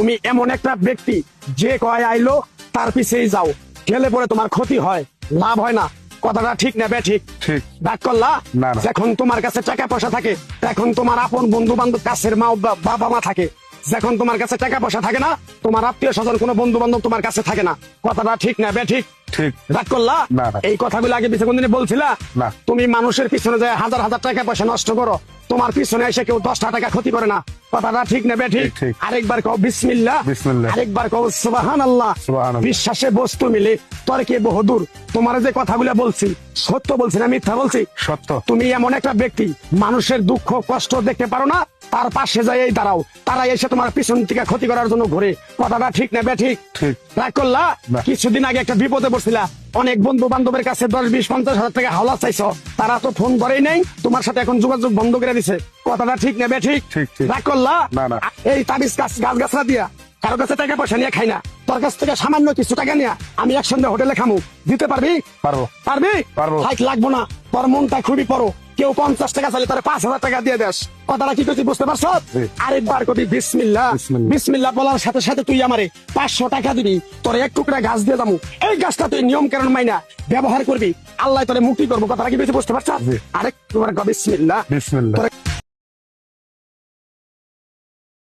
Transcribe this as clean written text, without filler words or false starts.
তুমি এমন একটা ব্যক্তি যে কয় আইলো তার পিছেই যাও, গেলে পরে তোমার ক্ষতি হয়, লাভ হয় না। কথাটা ঠিক না ঠিক? ঠিক। ডাক করলা না, না। যখন তোমার কাছে টাকা পয়সা থাকে, এখন তোমার আপন বন্ধু বান্ধব, কাছের মা বাবা মা থাকে। যখন তোমার কাছে টাকা পয়সা থাকে না, তোমার আত্মীয় স্বজন কোনো বন্ধু বান্ধব তোমার কাছে থাকে না। কথাটা ঠিক না ঠিক? ঠিক। রাগ করলা? না, না। এই কথাগুলো আগে পিছনে কোনদিন বলছিলা? না। তুমি মানুষের পিছনে যায় হাজার হাজার টাকা পয়সা নষ্ট করো, তোমার পিছনে এসে কেউ 10টা টাকা ক্ষতি করে না। কথাটা ঠিক না ঠিক? ঠিক। আরেকবার কও বিসমিল্লাহ, বিসমিল্লাহ। আরেকবার কও সুবহানাল্লাহ। সুবহানাল্লাহ। বিশ্বাসে বস্তু মিলে তর্কে বহুদূর। তোমার যে কথাগুলো বলছি সত্য বলছি না মিথ্যা বলছি? সত্য। তুমি এমন একটা ব্যক্তি, মানুষের দুঃখ কষ্ট দেখতে পারো না, তার পাশে যাই দাঁড়াও, তারা এসে তোমার পিছন থেকে ক্ষতি করার জন্য ঘুরে। কথাটা ঠিক না ঠিক? ঠিক। রাগ করলা? না। কিছুদিন আগে একটা বিপদে পড়ছিলা, অনেক বন্ধু বান্ধবের কাছে 10-20-50 হাজার টাকা হাওলা চাইছো, তারা তো ফোন করেই নেই, তোমার সাথে এখন যোগাযোগ বন্ধ করে দিছে। কথাটা ঠিক না ঠিক? ঠিক, ঠিক। রাগ করলা? না, না। এই তাবিজ গাছ গাছরা দিয়া কারো কাছে টাকা পয়সা নিয়ে খাই না, তোর কাছ থেকে সামান্য কিছু টাকা নিয়ে আমি একসঙ্গে হোটেলে খামু, দিতে পারবি? পারবো। পারবি? পারবো। হাইট লাগবো না, তোর মনটা খুবই বড়। কেউ 50 টাকা চাইলে তার 5,000 টাকা দিয়ে দেস। কথাটা কি করছি বুঝতে পারছ? জি। আরেকবার কবি বিসমিল্লাহ। বিসমিল্লাহ। বিসমিল্লাহ বলার সাথে সাথে তুই আমারে 500 টাকা দিবি, তোর এক টুকরা গাছ দিয়ে যাবো। এই গাছটা তুই নিয়ম কারণ মাইনা ব্যবহার করবি, আল্লাহ তোরে মুক্তি করবো। কথাটা কি বেশি বুঝতে পারছ? জি। আরেকবার কবি বিসমিল্লাহ। বিসমিল্লাহ। তোরে